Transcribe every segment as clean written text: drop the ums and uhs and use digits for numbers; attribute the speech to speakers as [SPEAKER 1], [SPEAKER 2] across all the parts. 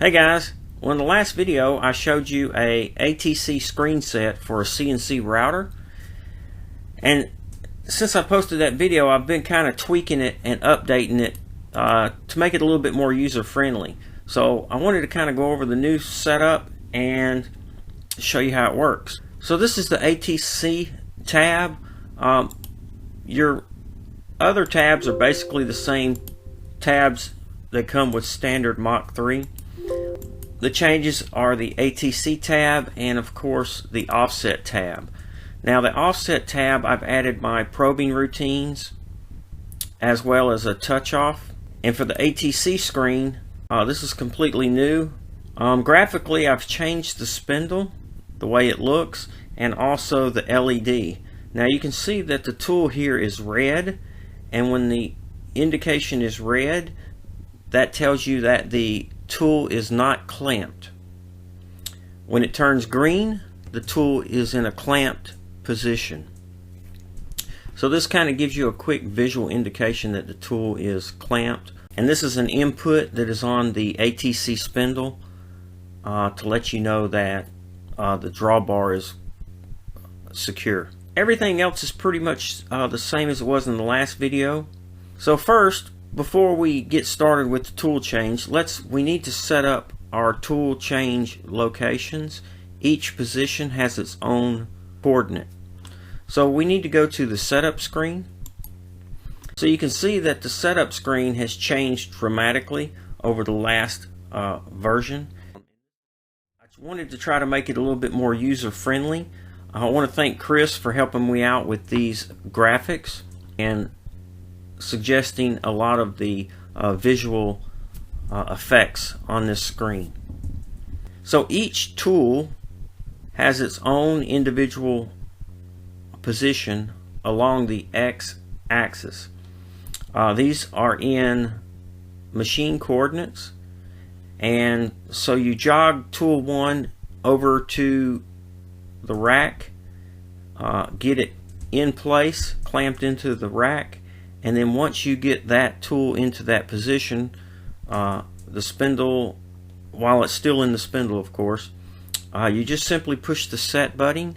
[SPEAKER 1] Hey guys, well, in the last video I showed you a ATC screen set for a CNC router, and since I posted that video I've been kind of tweaking it and updating it to make it a little bit more user friendly. So I wanted to kind of go over the new setup and show you how it works. So this is the ATC tab. Your other tabs are basically the same tabs that come with standard MACH3. The changes are the ATC tab and of course the offset tab. Now the offset tab, I've added my probing routines as well as a touch off. And for the ATC screen, this is completely new. Graphically I've changed the spindle, the way it looks, and also the LED. Now you can see that the tool here is red, and when the indication is red, that tells you that the tool is not clamped. When it turns green, the tool is in a clamped position. So this kind of gives you a quick visual indication that the tool is clamped. And this is an input that is on the ATC spindle to let you know that the drawbar is secure. Everything else is pretty much the same as it was in the last video. So first, before we get started with the tool change, we need to set up our tool change locations. Each position has its own coordinate. So we need to go to the setup screen. So you can see that the setup screen has changed dramatically over the last version. I just wanted to try to make it a little bit more user friendly. I want to thank Chris for helping me out with these graphics and suggesting a lot of the visual effects on this screen. So each tool has its own individual position along the X-axis. These are in machine coordinates, and so you jog tool 1 over to the rack, get it in place, clamped into the rack, and then once you get that tool into that position, the spindle, while it's still in the spindle of course, you just simply push the set button,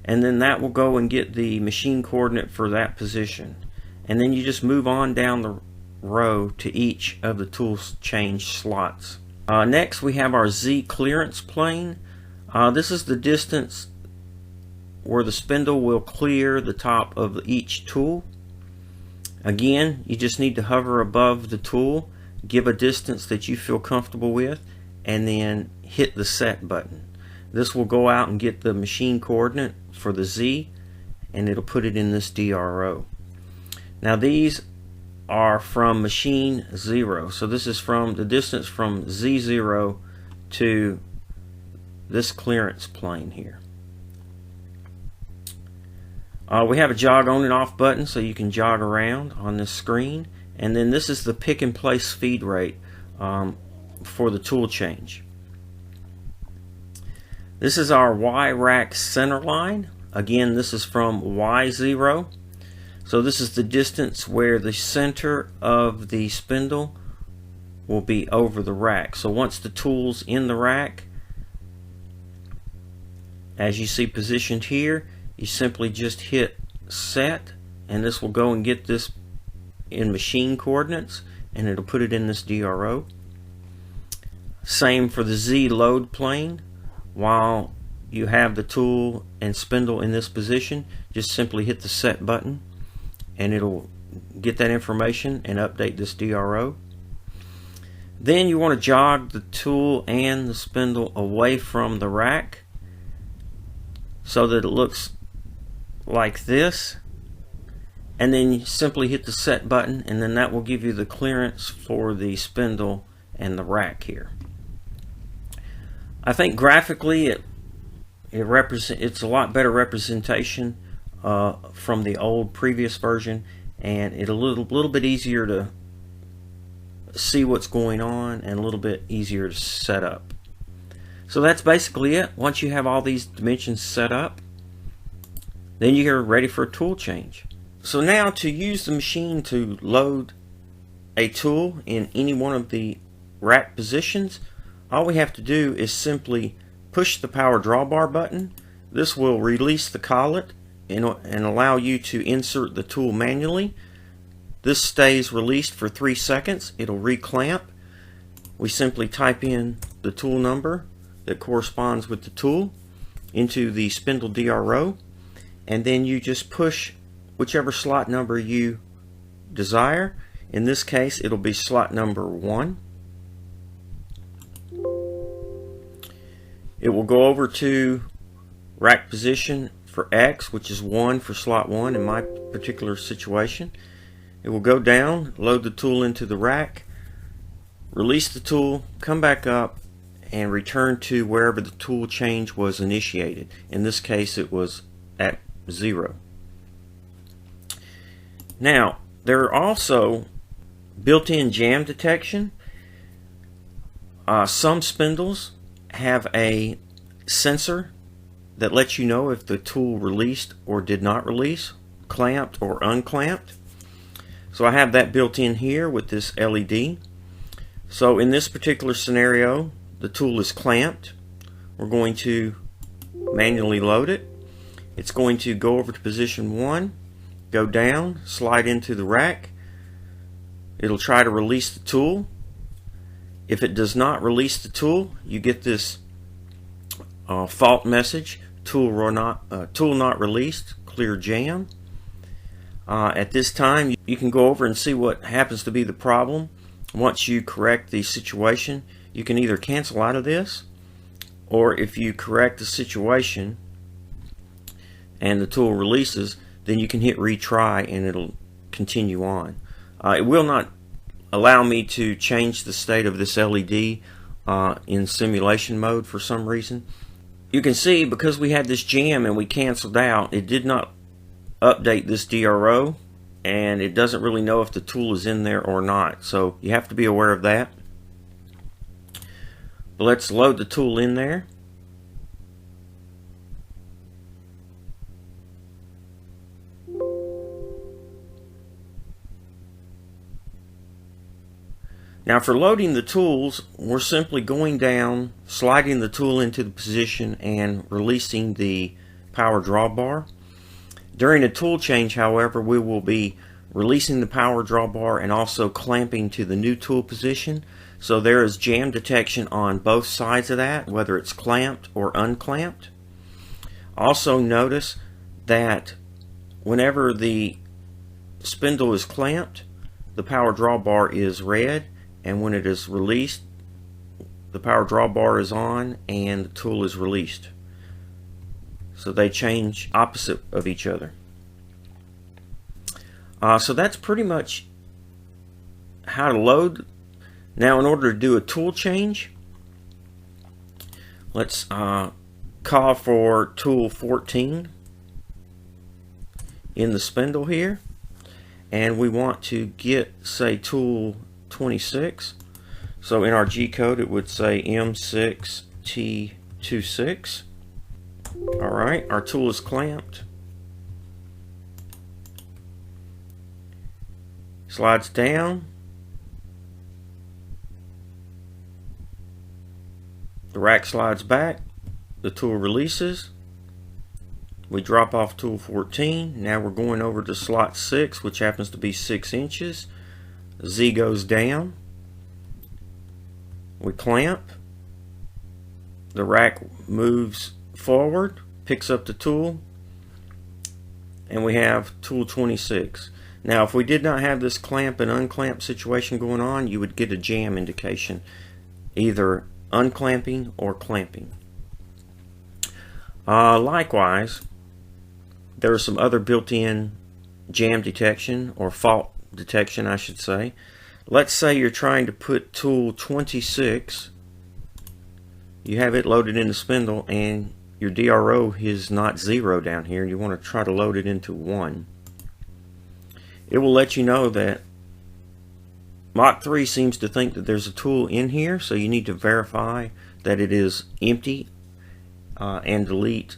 [SPEAKER 1] and then that will go and get the machine coordinate for that position. And then you just move on down the row to each of the tool change slots. Next we have our Z clearance plane. This is the distance where the spindle will clear the top of each tool. Again, you just need to hover above the tool, give a distance that you feel comfortable with, and then hit the set button. This will go out and get the machine coordinate for the Z, and it'll put it in this DRO. Now these are from machine 0, so this is from the distance from Z0 to this clearance plane here. We have a jog on and off button so you can jog around on this screen, and then this is the pick and place feed rate for the tool change. This is our Y rack center line. Again, this is from Y0, so this is the distance where the center of the spindle will be over the rack. So once the tool's in the rack, as you see positioned here, you simply just hit set, and this will go and get this in machine coordinates, and it'll put it in this DRO. Same for the Z load plane. While you have the tool and spindle in this position, just simply hit the set button, and it'll get that information and update this DRO. Then you want to jog the tool and the spindle away from the rack so that it looks like this, and then you simply hit the set button, and then that will give you the clearance for the spindle and the rack here. I think graphically it's a lot better representation from the old previous version, and it's a little bit easier to see what's going on and a little bit easier to set up. So that's basically it. Once you have all these dimensions set up, then you're ready for a tool change. So now to use the machine to load a tool in any one of the rack positions, all we have to do is simply push the power drawbar button. This will release the collet and allow you to insert the tool manually. This stays released for 3 seconds. It'll reclamp. We simply type in the tool number that corresponds with the tool into the spindle DRO, and then you just push whichever slot number you desire. In this case, it'll be slot number 1. It will go over to rack position for X, which is 1 for slot 1 in my particular situation. It will go down, load the tool into the rack, release the tool, come back up, and return to wherever the tool change was initiated. In this case, it was at 0. Now, there are also built-in jam detection. Some spindles have a sensor that lets you know if the tool released or did not release, clamped or unclamped. So I have that built in here with this LED. So in this particular scenario, the tool is clamped. We're going to manually load it. It's going to go over to position 1, go down, slide into the rack. It'll try to release the tool. If it does not release the tool, you get this fault message, tool not released, clear jam. At this time, you can go over and see what happens to be the problem. Once you correct the situation, you can either cancel out of this, or if you correct the situation and the tool releases, then you can hit retry and it'll continue on. It will not allow me to change the state of this LED in simulation mode for some reason. You can see because we had this jam and we canceled out, it did not update this DRO, and it doesn't really know if the tool is in there or not. So you have to be aware of that. But let's load the tool in there. Now for loading the tools, we're simply going down, sliding the tool into the position and releasing the power drawbar. During a tool change, however, we will be releasing the power drawbar and also clamping to the new tool position. So there is jam detection on both sides of that, whether it's clamped or unclamped. Also notice that whenever the spindle is clamped, the power drawbar is red, and when it is released, the power drawbar is on and the tool is released. So they change opposite of each other. So that's pretty much how to load. Now in order to do a tool change, let's call for tool 14 in the spindle here, and we want to get, say, tool 26. So in our G code it would say M6T26. Alright, our tool is clamped. Slides down. The rack slides back. The tool releases. We drop off tool 14. Now we're going over to slot 6, which happens to be 6 inches. Z goes down. We clamp. The rack moves forward, picks up the tool, and we have tool 26. Now if we did not have this clamp and unclamp situation going on, you would get a jam indication, either unclamping or clamping. Likewise, there are some other built-in jam detection, or fault detection I should say. Let's say you're trying to put tool 26, you have it loaded in the spindle and your DRO is not 0 down here, and you want to try to load it into 1. It will let you know that MACH3 seems to think that there's a tool in here, so you need to verify that it is empty and delete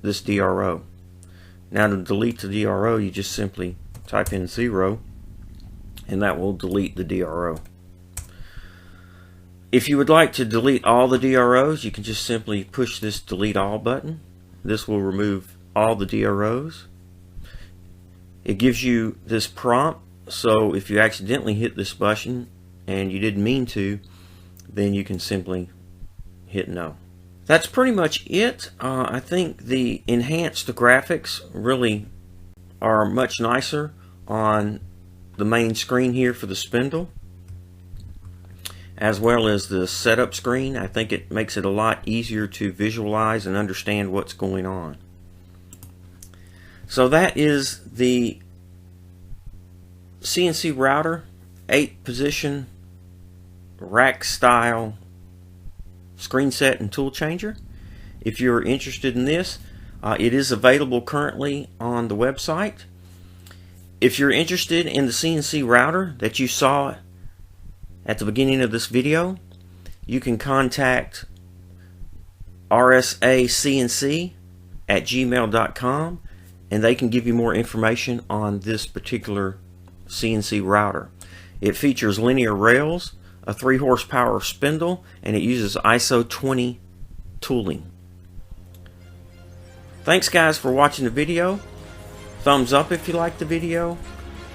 [SPEAKER 1] this DRO. Now to delete the DRO, you just simply type in 0 and that will delete the DRO. If you would like to delete all the DROs, you can just simply push this delete all button. This will remove all the DROs. It gives you this prompt, so if you accidentally hit this button and you didn't mean to, then you can simply hit no. That's pretty much it. I think the enhanced graphics really are much nicer on the main screen here for the spindle, as well as the setup screen. I think it makes it a lot easier to visualize and understand what's going on. So that is the CNC router 8-position rack style screen set and tool changer. If you're interested in this, it is available currently on the website. If you're interested in the CNC router that you saw at the beginning of this video, you can contact RSACNC at gmail.com, and they can give you more information on this particular CNC router. It features linear rails, a 3 horsepower spindle, and it uses ISO 20 tooling. Thanks guys for watching the video. Thumbs up if you liked the video.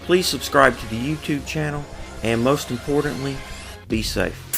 [SPEAKER 1] Please subscribe to the YouTube channel, and most importantly, be safe.